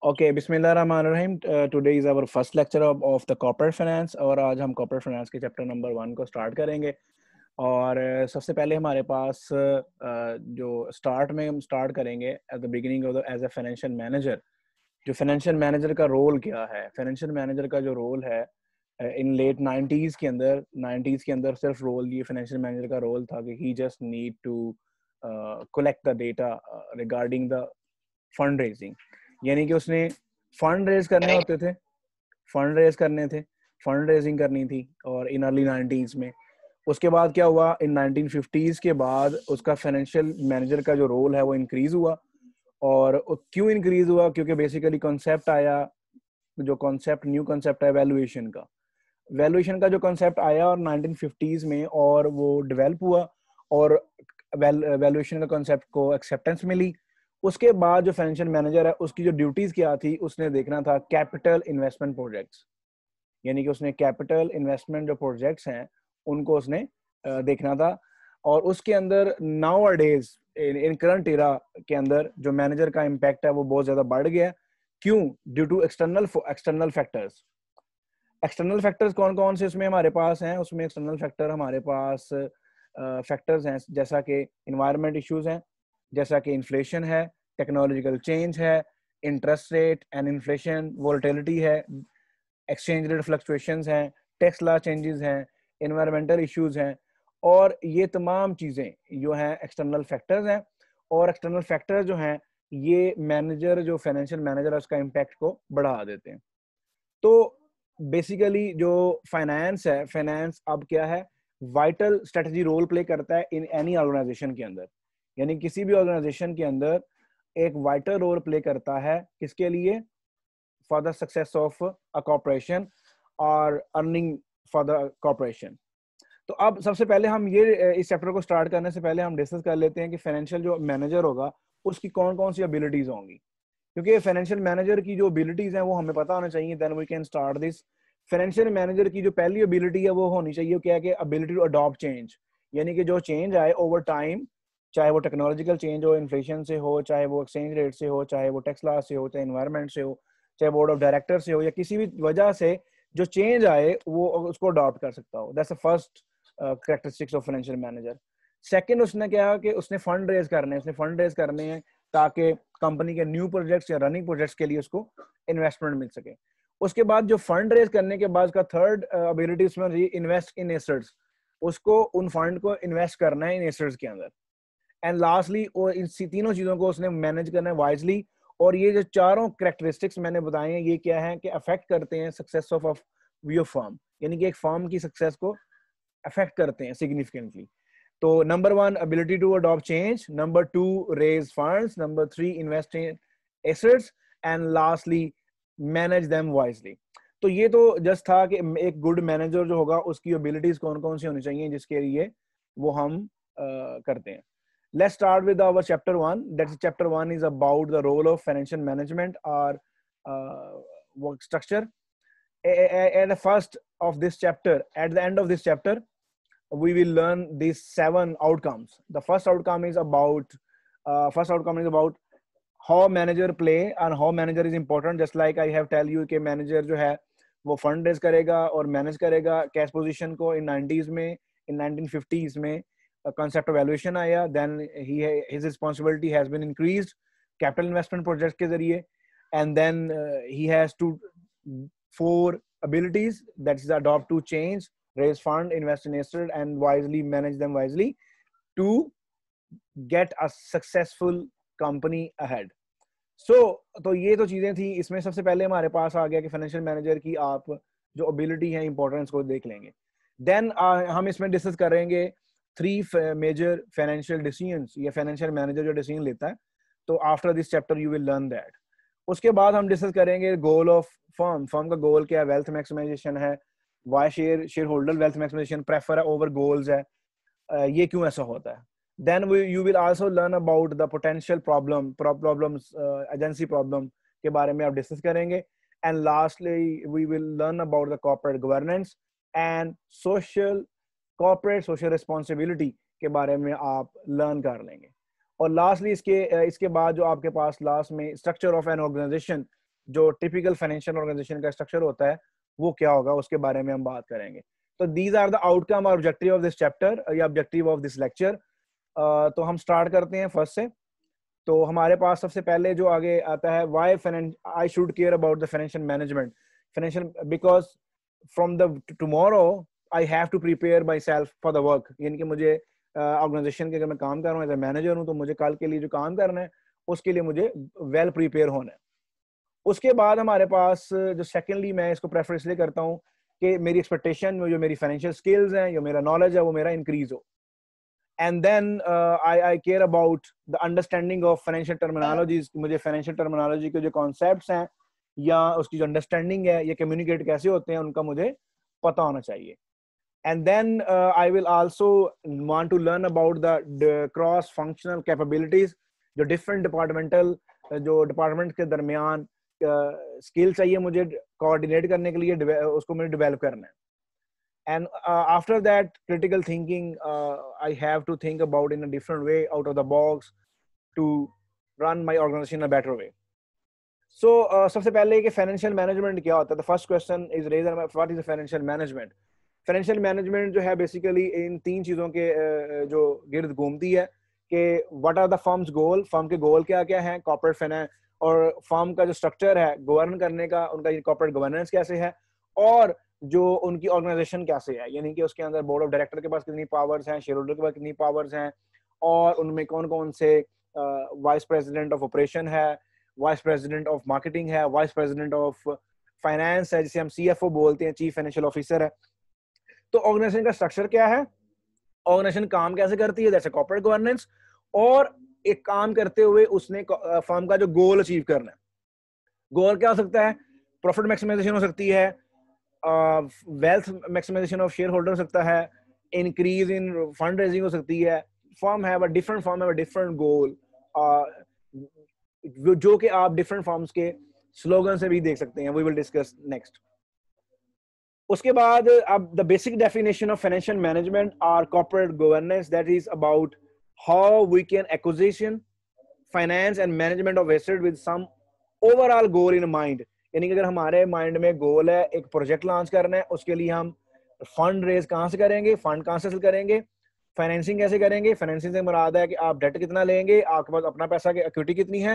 Okay, बिस्मिल्लाहिर्रहमानिर्रहीम। Today is our first lecture of the corporate finance और आज हम कॉर्पोरेट फाइनेंस के चैप्टर नंबर 1 को स्टार्ट करेंगे। और सबसे पहले हमारे पास जो स्टार्ट में हम स्टार्ट करेंगे at the beginning of the as a financial manager. जो फाइनेंशियल मैनेजर का रोल क्या है, फाइनेंशियल मैनेजर का जो रोल है इन लेट 90s के अंदर सिर्फ रोल ये फाइनेंशियल मैनेजर का रोल था कि he just need to collect the data regarding the fund raising. यानी कि उसने फंड रेज करने होते थे, फंड रेजिंग करनी थी। और इन अर्ली 90s में उसके बाद क्या हुआ, इन 1950s के बाद उसका फाइनेंशियल मैनेजर का जो रोल है वो इंक्रीज हुआ। और क्यों इंक्रीज हुआ? क्योंकि बेसिकली कॉन्सेप्ट आया, जो कॉन्सेप्ट न्यू कॉन्सेप्ट है वैल्यूएशन का जो कॉन्सेप्ट आया और 1950s में, और वो डेवलप हुआ और वैल्यूएशन का कॉन्सेप्ट को एक्सेप्टेंस मिली। उसके बाद जो फाइनेंशियल मैनेजर है उसकी जो ड्यूटीज क्या थी, उसने देखना था कैपिटल इन्वेस्टमेंट प्रोजेक्ट्स। यानी कि उसने कैपिटल इन्वेस्टमेंट जो प्रोजेक्ट्स हैं उनको उसने देखना था। और उसके अंदर now days in current era के अंदर जो मैनेजर का इम्पैक्ट है वो बहुत ज्यादा बढ़ गया। क्यों? Due to external factors. External factors कौन कौन से इसमें हमारे पास हैं? उसमें एक्सटर्नल फैक्टर हमारे पास फैक्टर्स हैं जैसा कि इन्वायरमेंट इश्यूज हैं, जैसा कि इन्फ्लेशन है, टेक्नोलॉजिकल चेंज है, interest rate and inflation, volatility है, एक्सचेंज रेट फ्लक्चुएशंस हैं, टैक्स लॉ चेंजेस हैं, इन्वायरमेंटल इश्यूज हैं। और ये तमाम चीज़ें जो हैं एक्सटर्नल फैक्टर्स हैं। और एक्सटर्नल फैक्टर्स जो हैं ये मैनेजर, जो फाइनेंशियल मैनेजर है, उसका इम्पैक्ट को बढ़ा देते हैं। तो बेसिकली जो फाइनेंस है, फाइनेंस अब क्या है, वाइटल स्ट्रेटजी रोल प्ले करता है इन एनी ऑर्गेनाइजेशन के अंदर। यानी किसी भी ऑर्गेनाइजेशन के अंदर एक वाइटल रोल प्ले करता है, किसके लिए? For the success of a corporation और अर्निंग फॉर द कॉर्पोरेशन। तो अब सबसे पहले हम ये इस चैप्टर को स्टार्ट करने से पहले हम डिस्कस कर लेते हैं कि फाइनेंशियल जो मैनेजर होगा उसकी कौन कौन सी एबिलिटीज होंगी। क्योंकि फाइनेंशियल मैनेजर की जो एबिलिटीज हैं वो हमें पता होना चाहिए, then we can start this. Financial manager की जो पहली एबिलिटी है वो होनी चाहिए क्या है कि एबिलिटी टू अडॉप्ट चेंज। यानी कि जो चेंज आए ओवर टाइम, चाहे वो टेक्नोलॉजिकल चेंज हो, इन्फ्लेशन से हो, चाहे वो एक्सचेंज रेट से हो, चाहे वो टैक्स लॉ से हो, चाहे इन्वायरमेंट से हो, चाहे बोर्ड ऑफ डायरेक्टर से हो, या किसी भी वजह से जो चेंज आए वो उसको अडॉप्ट कर सकता हो। That's the first characteristics of financial manager. Second, उसने क्या कि उसने फंड रेज करने हैं ताकि कंपनी के न्यू प्रोजेक्ट्स या रनिंग प्रोजेक्ट्स के लिए उसको इन्वेस्टमेंट मिल सके। उसके बाद जो फंड रेज करने के बाद का थर्ड एबिलिटी उसमें इन्वेस्ट इन एसेट्स। उसको उन फंड को इन्वेस्ट करना है इन एसेट्स के अंदर। एंड लास्टली वो इन तीनों चीजों को उसने मैनेज करना है वाइजली। और ये जो चारों कैरेक्टरिस्टिक्स मैंने बताए हैं ये क्या है कि अफेक्ट करते हैं सक्सेस ऑफ योर फर्म। यानी कि एक फर्म की सक्सेस को अफेक्ट करते हैं सिग्निफिकेंटली। तो number 1 ability to adopt change, number 2 raise funds, number 3 invest in assets, and lastly manage them wisely. तो ये तो जस्ट था कि एक गुड मैनेजर जो होगा उसकी एबिलिटीज कौन कौन सी होनी चाहिए जिसके लिए वो हम करते हैं। Let's start with our chapter 1. That's chapter 1 is about the role of financial management or work structure. At the first of this chapter, at the end of this chapter, we will learn these 7 outcomes. The first outcome is about how manager play and how manager is important. Just like I have tell you कि manager जो है वो fund raise करेगा और manage करेगा cash position को। in 90s में, in 1950s में concept of valuation आया, then his responsibility has been increased capital investment project के जरिए, and then he has to 4 abilities, that is adopt to change, raise fund, invest in asset, and wisely manage them wisely to get a successful company ahead. तो ये तो चीजें थी। इसमें सबसे पहले हमारे पास आ गया कि फाइनेंशियल मैनेजर की आप जो एबिलिटी है इंपॉर्टेंस को देख लेंगे। देन हम इसमें डिस्कस करेंगे 3 मेजर फाइनेंशियल डिसीजंस, ये फाइनेंशियल मैनेजर जो डिसीजन लेता है। तो after this chapter you will learn that. उसके बाद हम डिस्कस करेंगे गोल ऑफ फर्म का गोल क्या है? वेल्थ मैक्सिमाइजेशन है। Why share holder wealth maximisation prefer है ओवर गोल्स है, ये क्यों ऐसा होता है? Then you will also learn about the potential problems, agency problem के बारे में आप डिस्कस करेंगे। And lastly, we will learn about the corporate governance and corporate social responsibility के बारे में आप लर्न कर लेंगे। और लास्टली इसके बाद जो आपके पास लास्ट में स्ट्रक्चर ऑफ एन ऑर्गेनाइजेशन, जो टिपिकल फाइनेंशियल ऑर्गेनाइजेशन का स्ट्रक्चर होता है वो क्या होगा, उसके बारे में हम बात करेंगे। तो दीज आर द आउटकम और ऑब्जेक्टिव ऑफ दिस चैप्टर या ऑब्जेक्टिव ऑफ दिस लेक्चर। तो हम स्टार्ट करते हैं फर्स्ट से। तो हमारे पास सबसे पहले जो आगे आता है, why I should care about the financial management. Financial because from the tomorrow I have to prepare myself for the work, यानी कि मुझे ऑर्गेनाइजेशन के अगर मैं काम कर रहा हूँ एज ए मैनेजर हूँ, तो मुझे कल के लिए जो काम करना है उसके लिए मुझे वेल प्रिपेयर होना है। उसके बाद हमारे पास जो सेकेंडली मैं इसको प्रेफर इसलिए करता हूँ कि मेरी एक्सपेक्टेशन में जो मेरी फाइनेंशियल स्किल्स हैं, जो मेरा नॉलेज है, वो मेरा इंक्रीज हो। And then I care about the understanding of financial terminologies। मुझे financial terminology के जो concepts हैं या उसकी जो understanding है, ये communicate कैसे होते हैं, उनका मुझे पता होना चाहिए। And then I will also want to learn about the cross functional capabilities, जो different departmental जो department के दरमियान skill चाहिए मुझे coordinate करने के लिए, उसको मुझे develop करना है। And after that critical thinking, I have to think about in a different way, out of the box, to run my organization in a better way. So सबसे पहले कि financial management क्या होता है? The first question is raised, what is the financial management? Financial management जो है basically इन तीन चीजों के जो गिर्द घूमती है कि what are the firm's goal, firm के goal क्या क्या हैं, corporate finance, और firm का जो structure है govern करने का, उनका corporate governance कैसे है, और जो उनकी ऑर्गेनाइजेशन कैसे है, यानी कि उसके अंदर बोर्ड ऑफ डायरेक्टर के पास कितनी पावर्स हैं, शेयर होल्डर के पास कितनी पावर्स हैं, और उनमें कौन कौन से वाइस प्रेसिडेंट ऑफ ऑपरेशन है, वाइस प्रेसिडेंट ऑफ मार्केटिंग है, वाइस प्रेसिडेंट ऑफ फाइनेंस है, जिसे हम CFO बोलते हैं, चीफ फाइनेंशियल ऑफिसर है। तो ऑर्गेनाइजेशन का स्ट्रक्चर क्या है, ऑर्गेनाइजेशन काम कैसे करती है, जैसे कॉर्पोरेट गवर्नेंस, और एक काम करते हुए उसने फर्म का जो गोल अचीव करना है। गोल क्या हो सकता है? प्रॉफिट मैक्सिमाइजेशन हो सकती है, wealth maximisation of share holder हो सकता है, इंक्रीज इन फंड रेजिंग हो सकती है। फर्म हैव अ डिफरेंट गोल, जो कि आप डिफरेंट फर्म्स के स्लोगन से भी देख सकते हैं। We will discuss next. उसके बाद अब the basic definition of financial management or corporate governance, that is about how we can acquisition, finance and management of asset with some overall goal in mind. यानी कि अगर हमारे mind में गोल है एक प्रोजेक्ट लॉन्च करना है, उसके लिए हम फंड रेज कहाँ से करेंगे, फंड कहाँ से हासिल करेंगे, फाइनेंसिंग कैसे करेंगे, फाइनेंसिंग से मुराद है कि आप डेट कितना लेंगे, आपके पास अपना पैसा की इक्विटी कितनी है।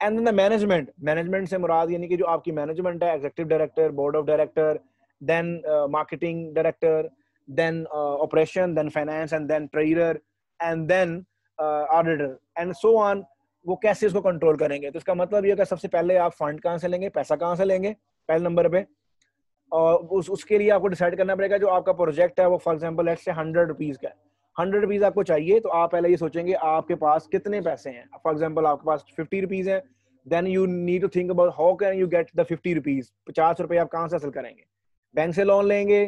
एंड देन द मैनेजमेंट से मुराद यानी कि जो आपकी मैनेजमेंट है, executive director, board of director, then marketing director, then operation, then finance, and then treasurer, and then auditor, and so on. वो कैसे उसको कंट्रोल करेंगे? तो इसका मतलब ये कि सबसे पहले आप फंड कहाँ से लेंगे, पैसा कहाँ से लेंगे पहले नंबर पे, और उसके लिए आपको डिसाइड करना पड़ेगा जो आपका प्रोजेक्ट है वो for example let's say 100 rupees का है, 100 रुपीज आपको चाहिए, तो आप पहले ये सोचेंगे आपके पास कितने पैसे हैं। फॉर एग्जांपल आपके पास 50 रुपीज है, then you need to think about how can you get the 50 rupees. 50 रुपए आप कहाँ से हासिल करेंगे? बैंक से लोन लेंगे,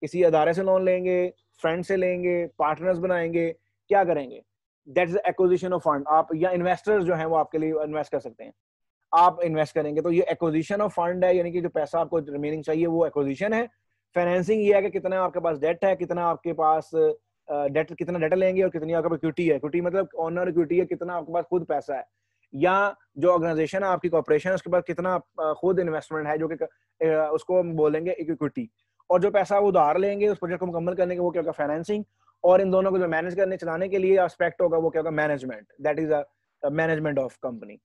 किसी अदारे से लोन लेंगे, फ्रेंड से लेंगे, पार्टनर्स बनाएंगे, क्या करेंगे? That is acquisition of fund. आप या इन्वेस्टर्स जो हैं वो आपके लिए इन्वेस्ट कर सकते हैं, आप इन्वेस्ट करेंगे, तो ये एक्विजिशन ऑफ फंड है, यानी कि जो पैसा आपको रिमेनिंग चाहिए वो एक्विजिशन है। फाइनेंसिंग ये है कि कितना आपके पास डेट है, कितना आपके पास डेट, कितना डेट लेंगे, और कितनी आपके पास इक्विटी है। इक्विटी मतलब ऑनर इक्विटी है, कितना आपके पास खुद पैसा है, या जो ऑर्गेनाइजेशन है आपकी कॉर्पोरेशन है उसके पास कितना खुद इन्वेस्टमेंट है, जो कि उसको हम बोलेंगे इक्विटी। और जो पैसा वो उधार लेंगे उस प्रोजेक्ट को मुकम्मल करने के, वो क्या होगा? फाइनेंसिंग। और इन दोनों को जो मैनेज करने, चलाने के लिए एस्पेक्ट होगा वो क्या होगा? Management. That is a management of company.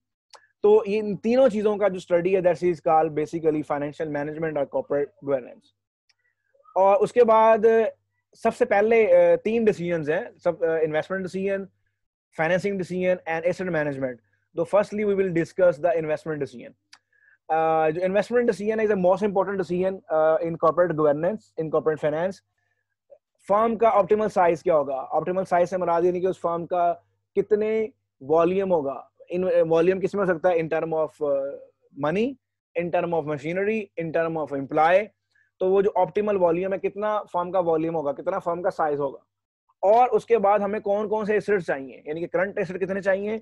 तो इन तीनों चीजों का जो स्टडी है that is called basically financial management और कॉर्पोरेट गवर्नेंस। और उसके बाद सबसे पहले तीन डिसीजंस हैं, सब investment decision, financing decision and asset management. तो firstly we will discuss the investment decision. जो investment decision is the most important decision in corporate governance, in corporate finance. Firm का ऑप्टिमल साइज क्या होगा? Optimal size से मुराद यानी कि उस firm का कितने वॉल्यूम होगा। इन वॉल्यूम किस में हो सकता है? In term of money, in term of machinery, in term of employ. तो वो जो ऑप्टिमल वॉल्यूम है, कितना फर्म का वॉल्यूम होगा, कितना फर्म का साइज होगा। और उसके बाद हमें कौन कौन से एसेट चाहिए, यानी कि करंट एसेट कितने चाहिए,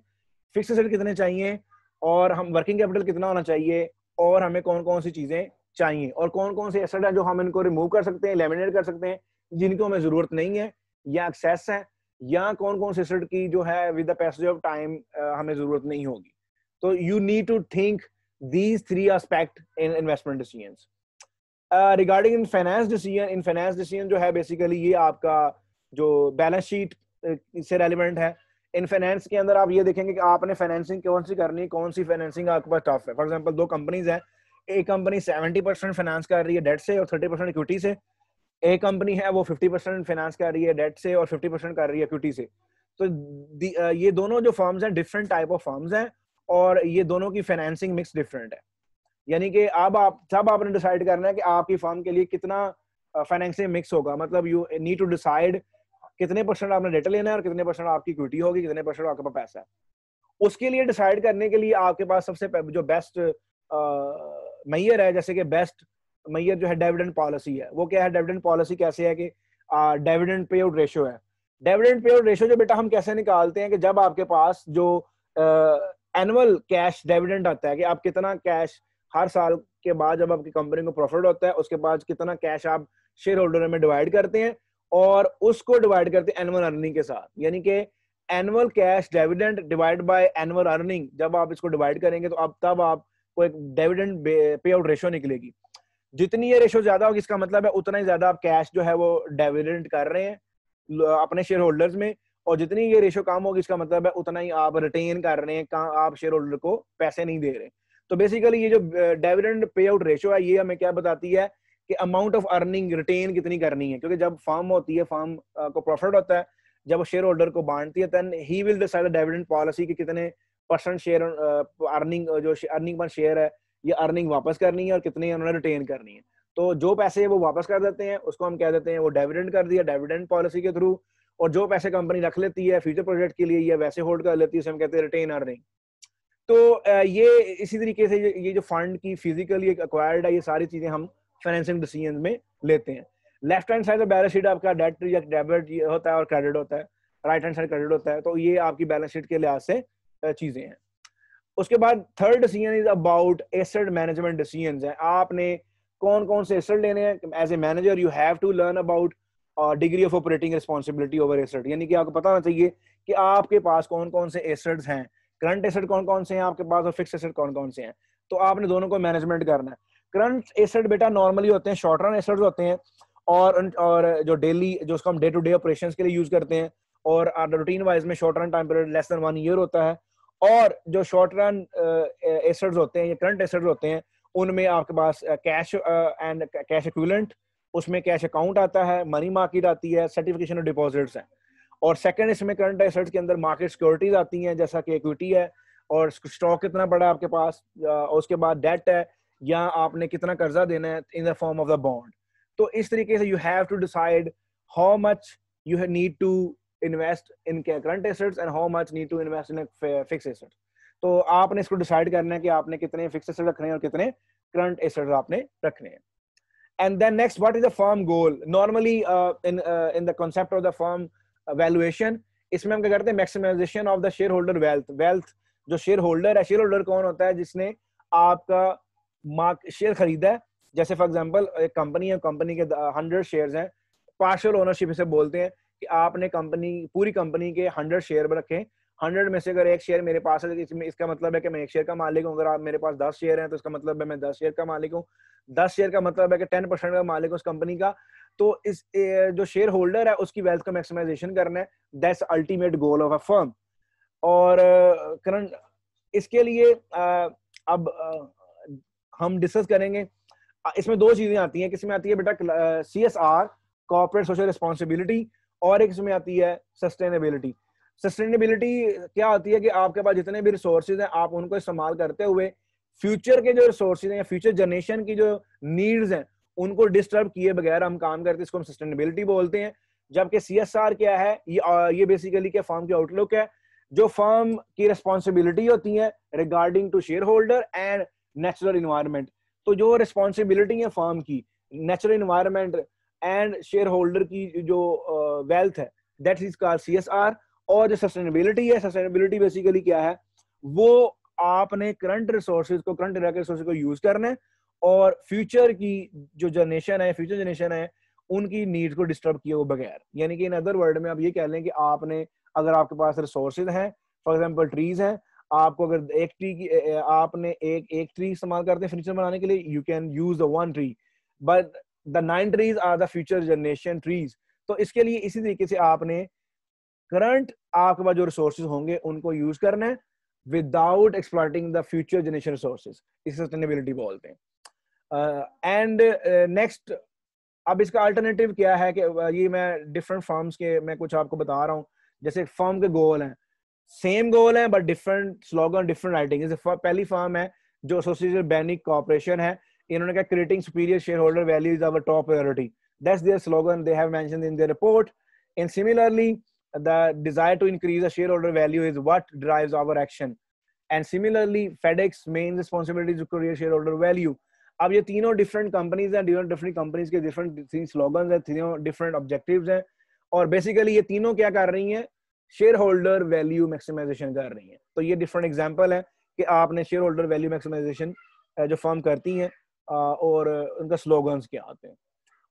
फिक्स एसेट कितने चाहिए, और हम वर्किंग कैपिटल कितना होना चाहिए, और हमें कौन कौन सी चीजें चाहिए, और कौन कौन से एसेट है जो हम इनको रिमूव कर सकते हैं, एलिमिनेट कर सकते हैं, जिनको हमें जरूरत नहीं है या एक्सेस है, या कौन कौन से एसेट की जो है with the passage of time हमें जरूरत नहीं होगी। तो you need to think these three aspect in investment decisions. Regarding in finance decision जो है बेसिकली ये आपका जो बैलेंस शीट से रेलिवेंट है. इन फाइनेंस के अंदर आप ये देखेंगे कि आपने फाइनेंसिंग कौन सी करनी है, कौन सी फाइनेंसिंग आपके पास टफ है. फॉर एग्जांपल दो कंपनीज हैं, एक कंपनी 70% फाइनेंस कर रही है डेट से और 30% इक्विटी से, एक कंपनी है वो 50% फाइनेंस कर रही है डेट से और 50% कर रही है इक्विटी से. तो ये दोनों जो फर्म्स हैं डिफरेंट टाइप ऑफ फर्म्स हैं और ये दोनों की फाइनेंसिंग मिक्स डिफरेंट है. यानी कि अब आपने डिसाइड करना है कि आपकी फर्म के लिए कितना फाइनेंसिंग मिक्स होगा. मतलब यू नीड टू डिसाइड कितने परसेंट आपने डेटा लेना है और कितने परसेंट आपकी इक्विटी होगी, कितने परसेंट आपके पास पैसा है. उसके लिए डिसाइड करने के लिए आपके पास सबसे जो बेस्ट मैयर है, जैसे कि बेस्ट मैयर जो है डिविडेंड पॉलिसी है. वो क्या है, डिविडेंड पॉलिसी कैसे है कि डिविडेंड पे आउट रेशियो है. डिविडेंड पे आउट रेशियो जो बेटा हम कैसे निकालते हैं कि जब आपके पास जो एनुअल कैश डिविडेंड आता है कि आप कितना कैश हर साल के बाद जब आपकी कंपनी को प्रॉफिट होता है उसके बाद कितना कैश आप शेयर होल्डर में डिवाइड करते हैं और उसको डिवाइड करते हैं एनुअल अर्निंग के साथ. यानी कि annual cash dividend divide by annual earning, जब आप इसको डिवाइड करेंगे तो अब तब आपको एक डिविडेंड पे आउट रेशियो निकलेगी. जितनी ये रेशियो ज्यादा होगी इसका मतलब है उतना ही ज्यादा आप कैश जो है वो डिविडेंड कर रहे हैं अपने शेयर होल्डर्स में, और जितनी ये रेशियो कम होगी इसका मतलब है उतना ही आप रिटेन कर रहे हैं, आप शेयर होल्डर को पैसे नहीं दे रहे. तो बेसिकली ये जो डिविडेंड पे आउट रेशियो है ये हमें क्या बताती है कि अमाउंट ऑफ अर्निंग रिटेन कितनी करनी है. क्योंकि जब फर्म होती है, फर्म को प्रॉफिट होता है, जब वो शेयर होल्डर को बांटती है then he will decide dividend policy कि कितने परसेंट शेयर अर्निंग जो अर्निंग पर शेयर है ये अर्निंग वापस करनी है और कितनी उन्होंने रिटेन करनी है. तो जो पैसे वो वापस कर देते हैं उसको हम कह देते हैं वो डिविडेंड कर दिया डिविडेंड पॉलिसी के थ्रू, और जो पैसे कंपनी रख लेती है फ्यूचर प्रोजेक्ट के लिए या वैसे होल्ड कर लेती है उसे हम कहते हैं रिटेन अर्निंग. तो ये इसी तरीके से ये जो फंड की फिजिकली एक्वायर्ड है ये सारी चीजें हम फाइनेंसिंग डिसीजन में लेते हैं. Left hand side balance sheet आपका डेट या डेबिट होता है और क्रेडिट होता है, राइट हैंड साइड क्रेडिट होता है. तो ये आपकी बैलेंस शीट के लिहाज से चीजें हैं. उसके बाद third decision is about asset management decisions है. आपने कौन कौन से एसेट लेने हैं. As a manager you have to learn about degree of operating responsibility over asset. यानी कि आपको पता होना चाहिए कि आपके पास कौन कौन से एसेट्स हैं, करंट एसेट कौन कौन से हैं आपके पास और फिक्स एसेट कौन कौन से हैं. तो आपने दोनों को मैनेजमेंट करना है. करंट एसेट बेटा नॉर्मली होते हैं शॉर्ट रन एसेट्स होते हैं और जो डेली जो उसको हम डे टू डे ऑपरेशंस के लिए यूज करते हैं और रूटीन वाइज में short run time period less than 1 year होता है. और जो शॉर्ट रन एसेट्स होते हैं या करंट एसेट्स होते हैं उनमें आपके पास कैश एंड कैश इक्विवेलेंट, उसमें कैश अकाउंट आता है, मनी मार्केट आती है, सर्टिफिकेशन ऑफ डिपॉजिट्स हैं. और सेकंड इसमें करंट एसेट्स के अंदर मार्केट सिक्योरिटीज आती हैं जैसा कि इक्विटी है और स्टॉक कितना पड़ा है आपके पास, उसके बाद डेट है या आपने कितना कर्जा देना है in the form of the bond. तो इस तरीके से you have to decide how much you need to invest in current assets and how much need to invest in fix assets. तो आपने इसको डिसाइड करना है कि आपने कितने फिक्स एसेट रखने हैं और कितने करंट एसेट्स आपने रखने हैं. And then next, what is the firm goal? Normally, in the concept of the firm valuation, इसमें हम क्या करते हैं maximisation of the share holder wealth. जो शेयर होल्डर है, शेयर होल्डर कौन होता है जिसने आपका शेयर खरीदा है. जैसे फॉर एग्जांपल एक कंपनी है, कंपनी के 100 शेयर्स हैं, पार्शियल ओनरशिप इसे बोलते हैं कि आपने पूरी कंपनी के 100 शेयर रखे. 100 में से अगर एक शेयर मेरे पास है इसका मतलब है कि मैं एक शेयर का मालिक हूँ. अगर आप मेरे पास 10 शेयर हैं तो इसका मतलब है मैं 10 शेयर का मालिक हूँ. 10 शेयर का मतलब है कि 10% का मालिक उस कंपनी का. तो इस जो शेयर होल्डर है उसकी वेल्थ का मैक्सिमाइजेशन करना है. That's ultimate goal of a firm. और करंट इसके लिए अब हम डिस्कस करेंगे. इसमें दो चीजें आती हैं. किसमें आती है बेटा CSR कॉर्पोरेट सोशल रिस्पॉन्सिबिलिटी, और एक इसमें आती है सस्टेनेबिलिटी. सस्टेनेबिलिटी क्या होती है कि आपके पास जितने भी रिसोर्सेज हैं आप उनको इस्तेमाल करते हुए फ्यूचर के जो रिसोर्सेज हैं या फ्यूचर जनरेशन की जो नीड्स हैं उनको डिस्टर्ब किए बगैर हम काम करते हैं. इसको हम सस्टेनेबिलिटी बोलते हैं. जबकि CSR क्या है, ये बेसिकली क्या फर्म की आउटलुक है. जो फर्म की रिस्पॉन्सिबिलिटी होती है regarding to share holder and natural environment. तो जो रिस्पॉन्सिबिलिटी है फर्म की natural environment and share holder की जो वेल्थ है दैट इज कॉल्ड CSR. और जो सस्टेनेबिलिटी है, सस्टेनेबिलिटी बेसिकली क्या है, वो आपने करंट रिसोर्सेज को, करंट रिसोर्सेज को यूज करना है और फ्यूचर की जो फ्यूचर जनरेशन है उनकी नीड्स को डिस्टर्ब किए वो बगैर. यानी कि इन अदर वर्ड में आप ये कह लें कि आपने अगर आपके पास रिसोर्सेज हैं, फॉर एग्जांपल ट्रीज हैं, आपको अगर एक ट्री की आपने एक ट्री इस्तेमाल करते हैं फर्नीचर बनाने के लिए, you can use the one tree, but the 9 trees are the future generation trees. तो इसके लिए इसी तरीके से आपने करंट आपके पास जो रिसोर्सेज होंगे उनको यूज करना है without exploiting the future generation resources, इसे सस्टेनेबिलिटी बोलते हैं। एंड नेक्स्ट, अब इसका अल्टरनेटिव क्या है कि ये मैं डिफरेंट फर्म्स के मैं कुछ आपको बता रहा हूँ। जैसे फर्म के गोल हैं, सेम गोल है but different slogan, different writing. जैसे पहली फर्म है जो एसोसिएटेड बैंकिंग कॉर्पोरेशन है, इन्होंने कहा creating superior share holder value is our top priority, that's their slogan, they have mentioned in their report. And similarly the desire to increase the shareholder value is what drives our action. And similarly FedEx main responsibility is to create shareholder value. अब ये तीनों different companies हैं, different companies के different slogans हैं, तीनों different objectives हैं, और basically ये तीनों क्या कर रही हैं, शेयर होल्डर वैल्यू मैक्सिमाइजेशन कर रही हैं। तो ये डिफरेंट एग्जांपल है कि आपने शेयर होल्डर वैल्यू मैक्सिमाइजेशन जो फर्म करती हैं और उनका स्लोगन्स क्या आते हैं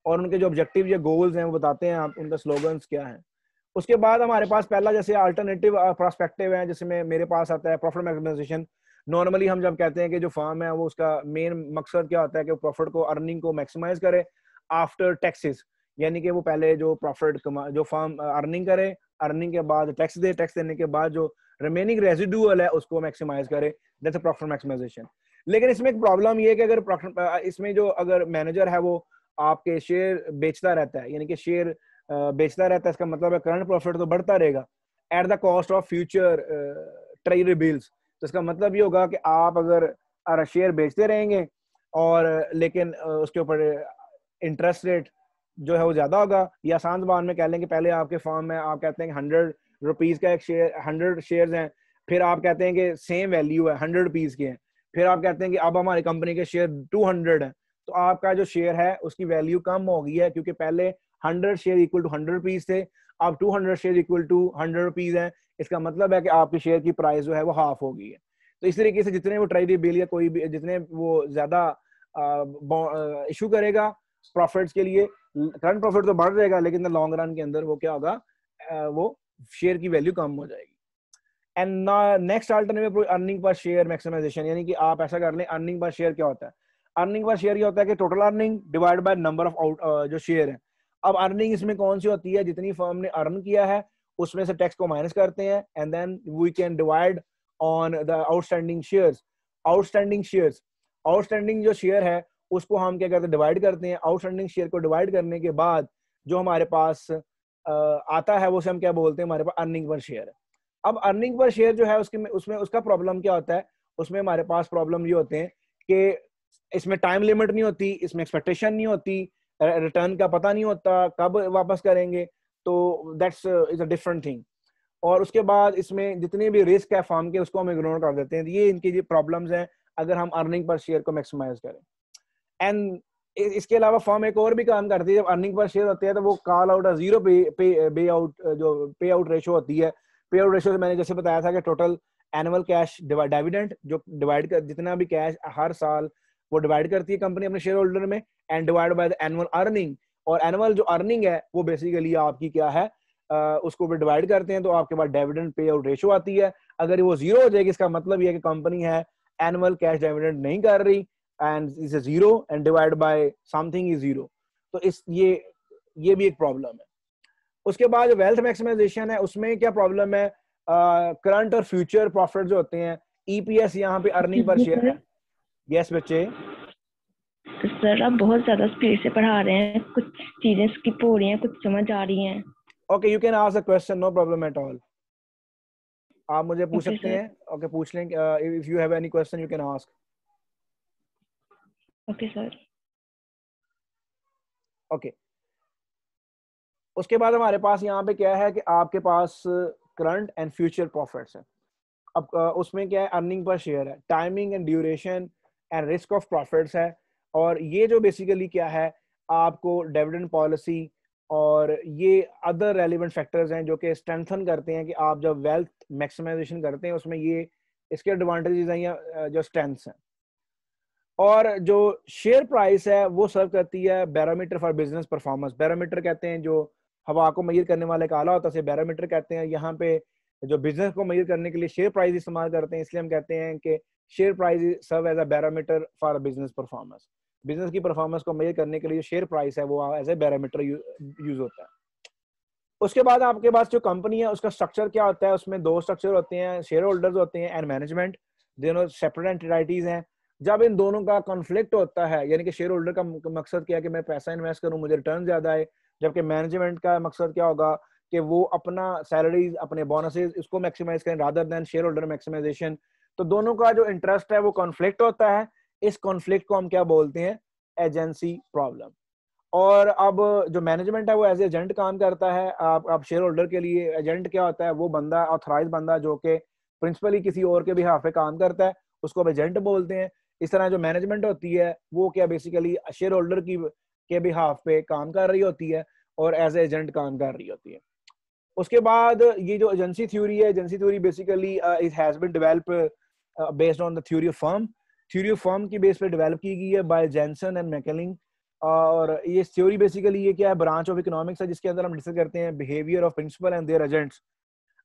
और उनके जो ऑब्जेक्टिव या गोल्स हैं वो बताते हैं आप उनका स्लोगन्स क्या है। उसके बाद हमारे पास पहला जैसे अल्टरनेटिव प्रोस्पेक्टिव है, जैसे मेरे पास आता है प्रॉफिट मैक्सिमाइजेशन। नॉर्मली हम जब कहते हैं कि जो फर्म है वो उसका मेन मकसद क्या होता है कि प्रॉफिट को, अर्निंग को मैक्सिमाइज करे आफ्टर टैक्सेस, यानी कि वो पहले जो प्रॉफिट जो फर्म अर्निंग करे, अर्निंग के बाद टैक्स दे, टैक्स देने के बाद जो रिमेनिंग रेजिडुअल है उसको मैक्सिमाइज करे, दैट्स प्रॉफिट मैक्सिमाइजेशन। लेकिन इसमें एक प्रॉब्लम ये है कि अगर इसमें जो अगर मैनेजर है वो आपके शेयर बेचता रहता है, यानी कि शेयर बेचता रहता है, इसका मतलब है करंट प्रॉफिट तो बढ़ता रहेगा at the cost of future treasury bills. तो इसका मतलब ये होगा कि आप अगर शेयर बेचते रहेंगे और लेकिन उसके ऊपर इंटरेस्ट रेट जो है वो ज्यादा होगा, या आसान जबान में कह लें कि पहले आपके फर्म में आप कहते हैं कि 100 रुपीज का एक शेयर, 100 शेयर्स हैं, फिर आप कहते हैं कि सेम वैल्यू है 100 रुपीज के हैं, फिर आप कहते हैं कि अब हमारी कंपनी के शेयर 200 है, तो आपका जो शेयर है उसकी वैल्यू कम हो गई है, क्योंकि पहले 100 शेयर इक्वल टू 100 रुपीज थे, अब 200 शेयर इक्वल टू 100 रुपीज है। इसका मतलब है कि आपके शेयर की प्राइस जो है वो हाफ हो गई है। तो इस तरीके से जितने वो ट्रेजरी बिल या कोई भी जितने वो ज्यादा इशू करेगा प्रॉफिट्स के लिए, करंट प्रॉफिट तो बढ़ जाएगा लेकिन लॉन्ग रन के अंदर वो क्या होगा, वो शेयर की वैल्यू कम हो जाएगी। And next alternative earning per share maximisation, यानी कि आप ऐसा कर लें, अर्निंग पर शेयर क्या होता है, अर्निंग पर शेयर ये होता है कि total earning divide by number of जो शेयर है। अब अर्निंग इसमें कौन सी होती है, जितनी फर्म ने अर्न किया है उसमें से टैक्स को माइनस करते हैं and then we can divide on the outstanding shares. Outstanding जो शेयर है उसको हम क्या करते हैं, डिवाइड करते हैं। आउटस्टैंडिंग शेयर को डिवाइड करने के बाद जो हमारे पास आता है वो से हम क्या बोलते हैं, हमारे पास अर्निंग पर शेयर है। अब अर्निंग पर शेयर जो है उसमें उसका प्रॉब्लम क्या होता है, उसमें हमारे पास प्रॉब्लम ये होते हैं कि इसमें टाइम लिमिट नहीं होती, इसमें एक्सपेक्टेशन नहीं होती, रिटर्न का पता नहीं होता कब वापस करेंगे, तो that's is a different thing. और उसके बाद इसमें जितने भी रिस्क है फर्म के उसको हम इग्नोर कर देते हैं। ये इनकी जो प्रॉब्लम्स हैं अगर हम अर्निंग पर शेयर को मैक्सिमाइज करें। एंड इसके अलावा फर्म एक और भी काम करती है, जब अर्निंग पर शेयर होते हैं तो वो कॉल आउट जीरो पे आउट जो पे आउट रेशो होती है। पे आउट रेशो मैंने जैसे बताया था कि टोटल एनुअल कैश डिविडेंड जो डिवाइड कर जितना भी कैश हर साल वो डिवाइड करती है कंपनी अपने शेयर होल्डर में, and divide by the annual earning. और एनुअल जो अर्निंग है वो बेसिकली आपकी क्या है, उसको भी डिवाइड करते हैं तो आपके पास डिविडेंड पे आउट रेशो आती है। अगर वो जीरो हो जाएगी इसका मतलब ये है कि कंपनी है एनुअल कैश डिविडेंड नहीं कर रही, and is a zero and divide by something is zero. तो इस ये भी एक प्रॉब्लम है। उसके बाद जो वेल्थ मैक्सिमाइजेशन है उसमें क्या प्रॉब्लम है, करंट और फ्यूचर प्रॉफिट जो होते हैं, ईपीएस यहाँ पे अर्निंग पर शेयर है। यस बच्चे। सर आप बहुत ज्यादा स्पीड से पढ़ा रहे हैं, कुछ चीजें स्किप हो रही हैं, कुछ समझ आ रही हैं। Okay, you can ask a question, no problem at all. आप मुझे पूछ Okay, सकते sir. हैं। ओके, पूछ लें। If you have any question you can ask. Okay, sir. Okay, उसके बाद हमारे पास यहाँ पे क्या है कि आपके पास करंट एंड फ्यूचर प्रॉफिट्स है। अब उसमें क्या है, अर्निंग पर शेयर है, timing and duration and risk of profits है। और ये जो बेसिकली क्या है, आपको डिविडेंड पॉलिसी और ये अदर रेलिवेंट फैक्टर्स हैं जो कि स्ट्रेंथन करते हैं कि आप जब वेल्थ मैक्सिमाइजेशन करते हैं उसमें ये इसके एडवांटेजेस हैं या जो स्ट्रेंथ्स हैं। और जो शेयर प्राइस है वो सर्व करती है barometer for business performance. Barometer कहते हैं जो हवा को मेजर करने वाले का आला होता है, बैरोमीटर कहते हैं। यहाँ पे जो बिजनेस को मेजर करने के लिए शेयर प्राइस इस्तेमाल करते हैं, इसलिए हम कहते हैं कि share price serve as a barometer for business performance. Business की परफॉर्मेंस को मेजर करने के लिए शेयर प्राइस है वो एज ए बैरोमीटर यूज होता है। उसके बाद आपके पास जो कंपनी है उसका स्ट्रक्चर क्या होता है, उसमें दो स्ट्रक्चर होते हैं, शेयर होल्डर्स होते हैं एंड मैनेजमेंट, दोनों सेपरेट एंटिटीज हैं। जब इन दोनों का कॉन्फ्लिक्ट होता है, यानी कि शेयर होल्डर का मकसद क्या है कि मैं पैसा इन्वेस्ट करूं, मुझे रिटर्न ज्यादा है, जबकि मैनेजमेंट का मकसद क्या होगा कि वो अपना सैलरीज, अपने बोनसेस इसको मैक्सिमाइज करें rather than share holder maximisation. तो दोनों का जो इंटरेस्ट है वो कॉन्फ्लिक्ट होता है। इस कॉन्फ्लिक्ट को हम क्या बोलते हैं, एजेंसी प्रॉब्लम। और अब जो मैनेजमेंट है वो एज एजेंट काम करता है। आप शेयर होल्डर के लिए एजेंट क्या होता है, वो बंदा ऑथराइज बंदा जो कि प्रिंसिपली किसी और के बिहाफ पे काम करता है, उसको अब एजेंट बोलते हैं। इस तरह जो मैनेजमेंट होती है वो क्या बेसिकली शेयर होल्डर की के बिहाफ पे काम कर रही होती है और एज एजेंट काम कर रही होती है। उसके बाद ये जो एजेंसी थ्योरी है, agency theory basically it has been develop based on the theory of firm. Theory of firm की बेस पे डेवलप की गई है बाय जेंसन एंड मैकेलिंग। और ये थ्योरी बेसिकली ये क्या है, ब्रांच ऑफ इकोनॉमिक्स है, जिसके अंदर हम डिस्कस करते हैं behaviour of principal and their agents.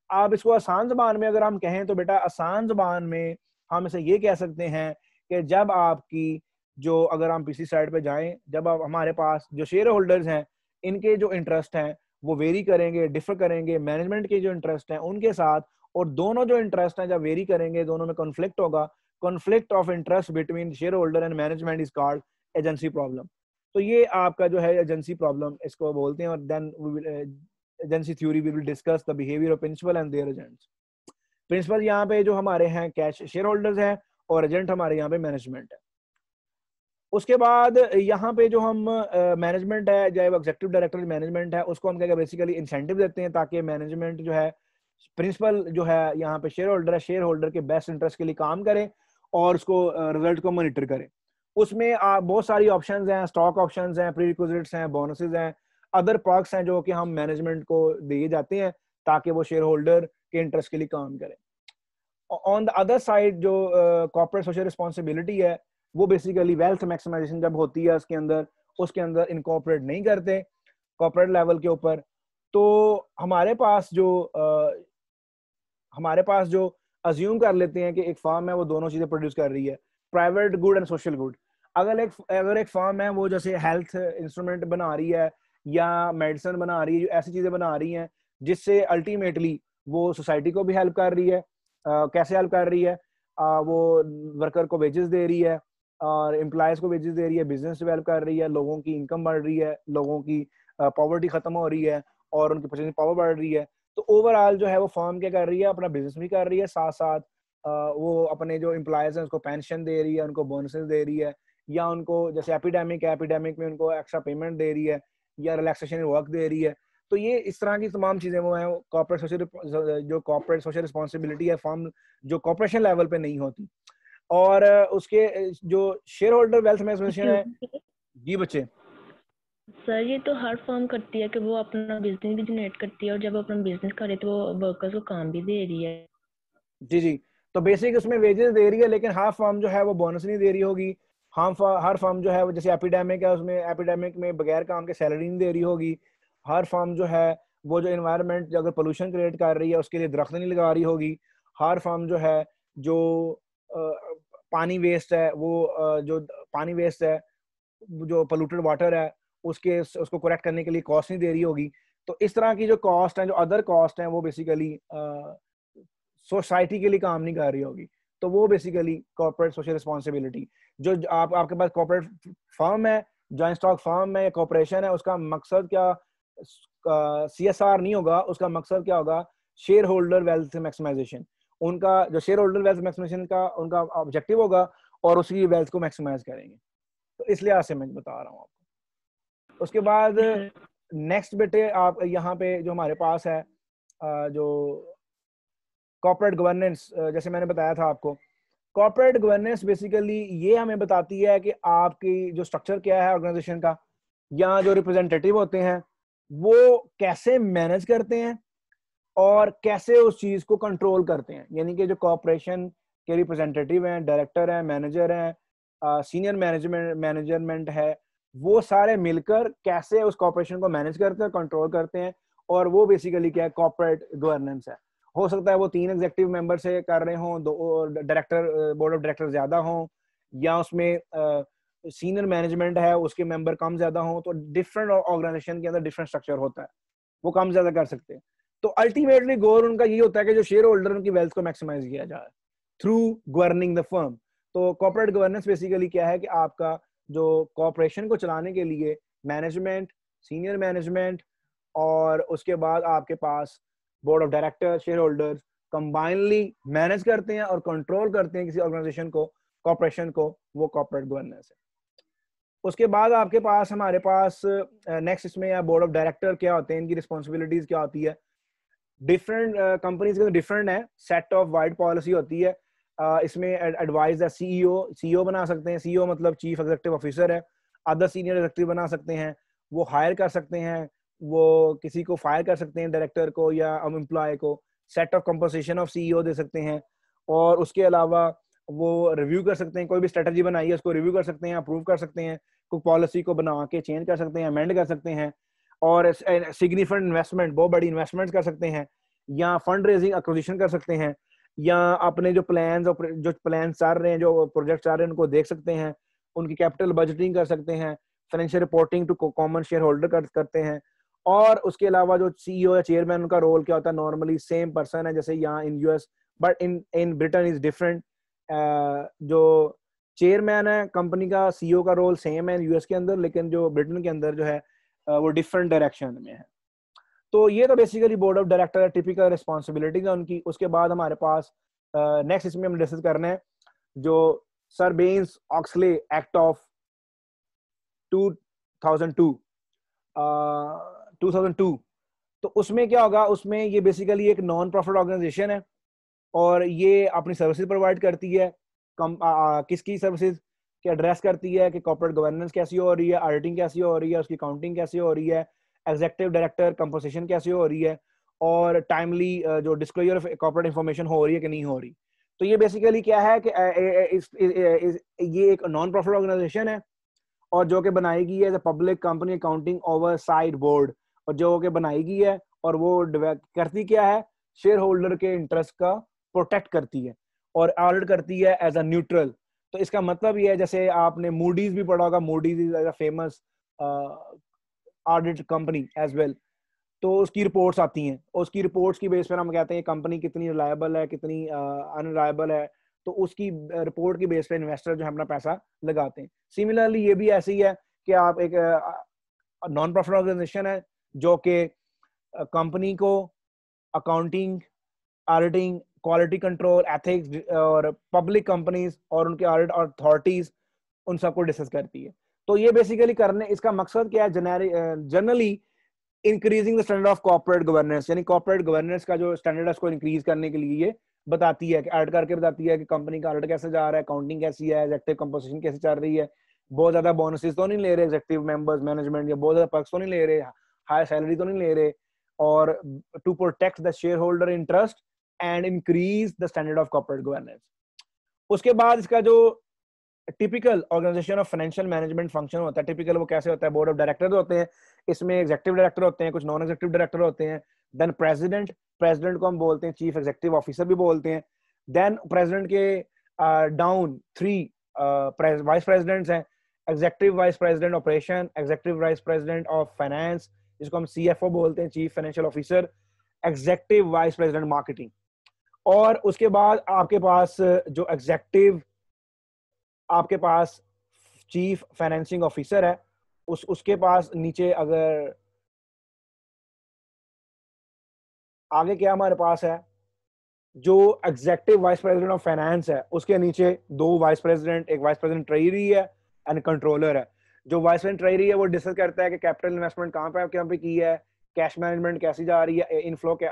आप इसको आसान जबान में अगर हम कहें तो बेटा आसान जबान में हम इसे ये कह सकते हैं कि जब आपकी जो, अगर हम पिछली साइड पे जाएं, जब आप हमारे पास जो शेयर होल्डर्स हैं इनके जो इंटरेस्ट हैं वो वेरी करेंगे, डिफर करेंगे मैनेजमेंट के जो इंटरेस्ट हैं उनके साथ, और दोनों जो इंटरेस्ट हैं जब वेरी करेंगे दोनों में कॉन्फ्लिक्ट होगा। Conflict of interest between share holder and management is called agency problem. तो ये आपका जो है एजेंसी प्रॉब्लम इसको बोलते हैं। और then agency theory we will discuss the behaviour of principal and their agents. Principal यहाँ पे जो हमारे हैं कैश शेयर होल्डर्स हैं और एजेंट हमारे यहाँ पे मैनेजमेंट है। उसके बाद यहाँ पे जो हम मैनेजमेंट है, चाहे वो एग्जीक्यूटिव डायरेक्टर मैनेजमेंट है, उसको हम क्या बेसिकली इंसेंटिव देते हैं ताकि मैनेजमेंट जो है, प्रिंसिपल जो है यहाँ पे शेयर होल्डर है, शेयर होल्डर के बेस्ट इंटरेस्ट के लिए काम करें और उसको रिजल्ट को मॉनिटर करें। उसमें बहुत सारी ऑप्शंस हैं, स्टॉक ऑप्शंस हैं, प्री रिक्विजिट्स हैं, बोनसेस हैं, अदर पर्क्स हैं जो कि हम मैनेजमेंट को दिए जाते हैं ताकि वो शेयर होल्डर के इंटरेस्ट के लिए काम करें। ऑन द अदर साइड जो कॉर्पोरेट सोशल रिस्पॉन्सिबिलिटी है वो बेसिकली वेल्थ मैक्सिमाइजेशन जब होती है उसके अंदर इनकॉर्पोरेट नहीं करते कॉर्पोरेट लेवल के ऊपर। तो हमारे पास जो अज्यूम कर लेते हैं कि एक फर्म है वो दोनों चीजें प्रोड्यूस कर रही है, private good and social good. अगर एक फर्म है वो जैसे हेल्थ इंस्ट्रूमेंट बना रही है या मेडिसिन बना रही है, ऐसी चीजें बना रही हैं जिससे अल्टीमेटली वो सोसाइटी को भी हेल्प कर रही है। कैसे हेल्प कर रही है, वो वर्कर को वेजेस दे रही है और एम्प्लॉयज को वेजेस दे रही है, बिजनेस डेवलप कर रही है, लोगों की इनकम बढ़ रही है, लोगों की पॉवर्टी खत्म हो रही है और उनकी परचेजिंग पावर बढ़ रही है। तो ओवरऑल जो है वो फर्म क्या कर रही है, अपना बिजनेस भी कर रही है, साथ साथ वो अपने जो एम्प्लॉयज हैं उसको पेंशन दे रही है, उनको बोनसेस दे रही है, या उनको जैसे एपिडेमिक में उनको एक्स्ट्रा पेमेंट दे रही है या रिलैक्सेशन वर्क दे रही है। तो ये इस तरह की तमाम चीजें वो हैं कॉर्पोरेट सोशल रिस्पॉन्सिबिलिटी है फर्म जो कॉर्पोरेशन लेवल पे नहीं होती। और उसके जो शेयर होल्डर वेल्थ मैनेजमेंट है। जी बच्चे। सर ये तो हर फर्म करती है कि वो अपना बिजनेस भी जनरेट करती है और जब अपना बिजनेस करे तो वो वर्कर्स को काम भी दे रही है। जी जी, तो बेसिक उसमें वेजेस दे रही है, लेकिन हर फर्म जो है वो बोनस नहीं दे रही होगी। हर फर्म जो है वो जैसे एपिडेमिक है, उसमें एपिडेमिक में बगैर काम के सैलरी नहीं दे रही होगी। हर फर्म जो है वो जो इन्वायरमेंट अगर पोल्यूशन क्रिएट कर रही है उसके लिए दरख्त नहीं लगा रही होगी। हर फर्म जो है जो पानी वेस्ट है जो पानी वेस्ट है, जो पोल्यूटेड वाटर है उसको करेक्ट करने के लिए कॉस्ट नहीं दे रही होगी। तो इस तरह की जो कॉस्ट है, जो अदर कॉस्ट है, वो बेसिकली सोसाइटी के लिए काम नहीं कर रही होगी। तो वो बेसिकली कॉर्पोरेट सोशल रिस्पॉन्सिबिलिटी। जो आपके पास कॉर्पोरेट फर्म है, जॉइंट स्टॉक फर्म है या कॉर्पोरेशन है, उसका मकसद क्या CSR नहीं होगा, उसका मकसद क्या होगा, शेयर होल्डर वेल्थ मैक्सिमाइजेशन। उनका जो शेयर होल्डर वेल्थ मैक्सिमाइजेशन का उनका ऑब्जेक्टिव होगा और उसी वेल्थ को मैक्सिमाइज करेंगे। तो इस लिहाज से मैं बता रहा हूँ आपको। उसके बाद नेक्स्ट बेटे आप यहाँ पे जो हमारे पास है जो कॉर्पोरेट गवर्नेंस, जैसे मैंने बताया था आपको, कॉर्पोरेट गवर्नेंस बेसिकली ये हमें बताती है कि आपकी जो स्ट्रक्चर क्या है ऑर्गेनाइजेशन का, या जो रिप्रेजेंटेटिव होते हैं वो कैसे मैनेज करते हैं और कैसे उस चीज को कंट्रोल करते हैं। यानी कि जो कॉर्पोरेशन के रिप्रेजेंटेटिव हैं, डायरेक्टर हैं, मैनेजर हैं, सीनियर मैनेजमेंट है, वो सारे मिलकर कैसे उस कॉर्पोरेशन को मैनेज करते हैं, कंट्रोल करते हैं, और वो बेसिकली क्या है, कॉर्पोरेट गवर्नेंस है। हो सकता है वो 3 एग्जीक्यूटिव मेंबर से कर रहे हों, 2 डायरेक्टर, बोर्ड ऑफ डायरेक्टर ज्यादा हों, या उसमें सीनियर मैनेजमेंट है उसके मेंबर कम ज्यादा हों, तो डिफरेंट ऑर्गेनाइजेशन के अंदर डिफरेंट स्ट्रक्चर होता है, वो कम ज्यादा कर सकते हैं। तो अल्टीमेटली गोल उनका यही होता है कि जो शेयर होल्डर उनकी वेल्थ को मैक्सिमाइज किया जाए थ्रू गवर्निंग द फर्म। तो कॉर्पोरेट गवर्नेंस बेसिकली क्या है कि आपका जो कॉर्पोरेशन को चलाने के लिए मैनेजमेंट, सीनियर मैनेजमेंट और उसके बाद आपके पास board of director, shareholders combinely manage करते हैं और कंट्रोल करते हैं किसी ऑर्गेनाइजेशन को, कॉर्पोरेशन को, वो कॉर्पोरेट गवर्नेंस है। उसके बाद आपके पास, हमारे पास नेक्स्ट इसमें या बोर्ड ऑफ डायरेक्टर क्या होते हैं, इनकी रिस्पॉन्सिबिलिटीज क्या होती है। डिफरेंट कंपनीज के डिफरेंट है, सेट ऑफ वाइड पॉलिसी होती है। इसमें एडवाइज है सीईओ बना सकते हैं, सीईओ मतलब चीफ एग्जीक्यूटिव ऑफिसर है। अदर सीनियर एग्जीक्यूटिव बना सकते हैं, वो हायर कर सकते हैं, वो किसी को फायर कर सकते हैं, डायरेक्टर को या एम्प्लॉय को। Set of composition of CEO दे सकते हैं, और उसके अलावा वो रिव्यू कर सकते हैं, कोई भी स्ट्रेटजी बनाई है उसको रिव्यू कर सकते हैं, अप्रूव कर सकते हैं, कोई पॉलिसी को बना के चेंज कर सकते हैं, अमेंड कर सकते हैं, और सिग्निफिकेंट इन्वेस्टमेंट, बहुत बड़ी इन्वेस्टमेंट कर सकते हैं, या फंड रेजिंग एक्विजिशन कर सकते हैं, या अपने जो प्लान्स चल रहे हैं, जो प्रोजेक्ट चल रहे हैं, उनको देख सकते हैं, उनकी कैपिटल बजटिंग कर सकते हैं, financial reporting to common share holder करते हैं। और उसके अलावा जो सीईओ या चेयरमैन, उनका रोल क्या होता है, नॉर्मली सेम पर्सन है जैसे यहाँ in US, but in Britain is different. जो चेयरमैन है कंपनी का, सीईओ का रोल सेम है यूएस के अंदर, लेकिन जो ब्रिटेन के अंदर जो है वो डिफरेंट डायरेक्शन में है। तो ये तो basically board of director typical responsibilities है उनकी। उसके बाद हमारे पास नेक्स्ट इसमें हम डिस्कस करना है जो सरबेन्स ऑक्सले एक्ट ऑफ 2002। तो उसमें क्या होगा, उसमें ये बेसिकली एक नॉन प्रॉफिट ऑर्गेनाइजेशन है, और ये अपनी सर्विसेज प्रोवाइड करती है। किसकी सर्विसेज के एड्रेस करती है कि कॉर्पोरेट गवर्नेंस कैसी हो रही है, ऑडिटिंग कैसी हो रही है, उसकी काउंटिंग कैसी हो रही है, एग्जीक्यूटिव डायरेक्टर कंपोजिशन कैसी हो रही है, और टाइमली जो डिस्क्लोजर ऑफ कॉर्पोरेट इंफॉर्मेशन हो रही है कि नहीं हो रही। तो ये बेसिकली क्या है कि ये एक नॉन प्रॉफिट ऑर्गेनाइजेशन है, और जो कि बनाएगी है public company accounting oversight board, और जो कि बनाएगी है और वो करती क्या है, शेयर होल्डर के इंटरेस्ट का प्रोटेक्ट करती है और ऑडिट करती है एज अ न्यूट्रल। तो इसका मतलब ये है, जैसे आपने मूडीज भी पढ़ा होगा, Moody's is a famous audit company as well. तो उसकी रिपोर्ट्स आती हैं, और उसकी रिपोर्ट्स की बेस पर हम कहते हैं कंपनी कितनी रिलायबल है, कितनी अनरिलायबल है। तो उसकी रिपोर्ट की बेस पे इन्वेस्टर जो है अपना पैसा लगाते हैं। सिमिलरली ये भी ऐसी है कि आप एक नॉन प्रॉफिट ऑर्गेनाइजेशन है जो कि कंपनी को accounting, auditing, quality control, ethics और पब्लिक कंपनीज और उनके ऑडिट अथॉरिटीज, उन सबको डिस्कस करती है। तो ये बेसिकली करने, इसका मकसद क्या है, generally increasing the standard of corporate governance, यानी कॉर्पोरेट गवर्नेंस का जो स्टैंडर्ड है उसको इंक्रीज करने के लिए ये बताती है, कि ऐड करके बताती है कि कंपनी का ऑडिट कैसे जा रहा है, अकाउंटिंग कैसी है, एग्जीक्यूटिव कंपोजिशन कैसे चल रही है, बहुत ज्यादा बोनसेस तो नहीं ले रहे एग्जीक्यूटिव मेंबर्स, मैनेजमेंट, या बहुत ज्यादा पर्क्स तो नहीं ले रहे, हाई सैलरी तो नहीं ले रहे, और to protect the share holder interest and increase the standard of corporate governance. उसके बाद इसका जो typical organisation of financial management function होता है, टिपिकल वो कैसे होता है, बोर्ड ऑफ डायरेक्टर होते हैं, इसमें एग्जीक्यूटिव डायरेक्टर होते हैं, कुछ नॉन एग्जीक्यूटिव डायरेक्टर होते हैं, देन प्रेसिडेंट को हम बोलते हैं चीफ एग्जीक्यूटिव ऑफिसर भी बोलते हैं, देन प्रेसिडेंट के डाउन 3 वाइस प्रेसिडेंट्स हैं, executive vice president operation, executive vice president of finance जिसको हम सीएफओ बोलते हैं, chief financial officer, executive vice president marketing. और उसके बाद आपके पास जो एग्जीक्यूटिव, आपके पास चीफ फाइनेंसिंग ऑफिसर है, उसके पास नीचे अगर आगे क्या हमारे पास है, जो executive vice president of finance है उसके नीचे 2 वाइस प्रेसिडेंट, एक वाइस प्रेसिडेंट ट्रेजरी है एंड कंट्रोलर है। जो वाइस प्रेसिडेंट ट्रेजरी है वो डिस्कस करता है कि कैपिटल इन्वेस्टमेंट कहाँ पे की है, कैश मैनेजमेंट कैसी जा रही है, इनफ्लो क्या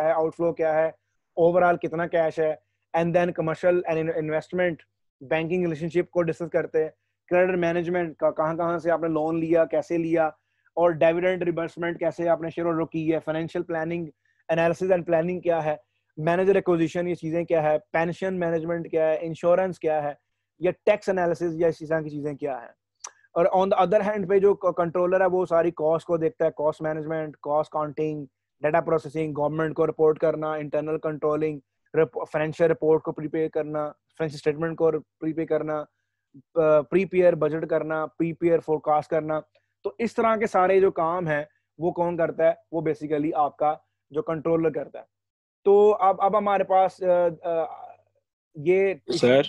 है, आउटफ्लो क्या है, ओवरऑल कितना कैश है, and then commercial and investment banking relationship को डिस्कस करते हैं, क्रेडिट मैनेजमेंट का कहाँ से आपने लोन लिया, कैसे लिया, और डिविडेंड रिबर्समेंट कैसे आपने शेयर होल्डर की है, financial planning, analysis and planning क्या है, मैनेजर एक्विजिशन ये चीजें क्या है, पेंशन मैनेजमेंट क्या है, इंश्योरेंस क्या है, या टैक्स एनालिसिस या इस तरह की चीजें क्या है। और ऑन द अदर हैंड पे जो कंट्रोलर है वो सारी कॉस्ट को देखता है, cost management, cost counting, data processing, government को रिपोर्ट करना, इंटरनल कंट्रोलिंग, फाइनेंशियल रिपोर्ट को प्रिपेयर करना, फाइनेंशियल स्टेटमेंट को प्रिपेयर करना, प्रीपेयर बजट करना, प्रीपेयर फोरकास्ट करना। तो इस तरह के सारे जो काम है वो कौन करता है? वो बेसिकली आपका जो कंट्रोलर करता है। तो अब हमारे पास ये सर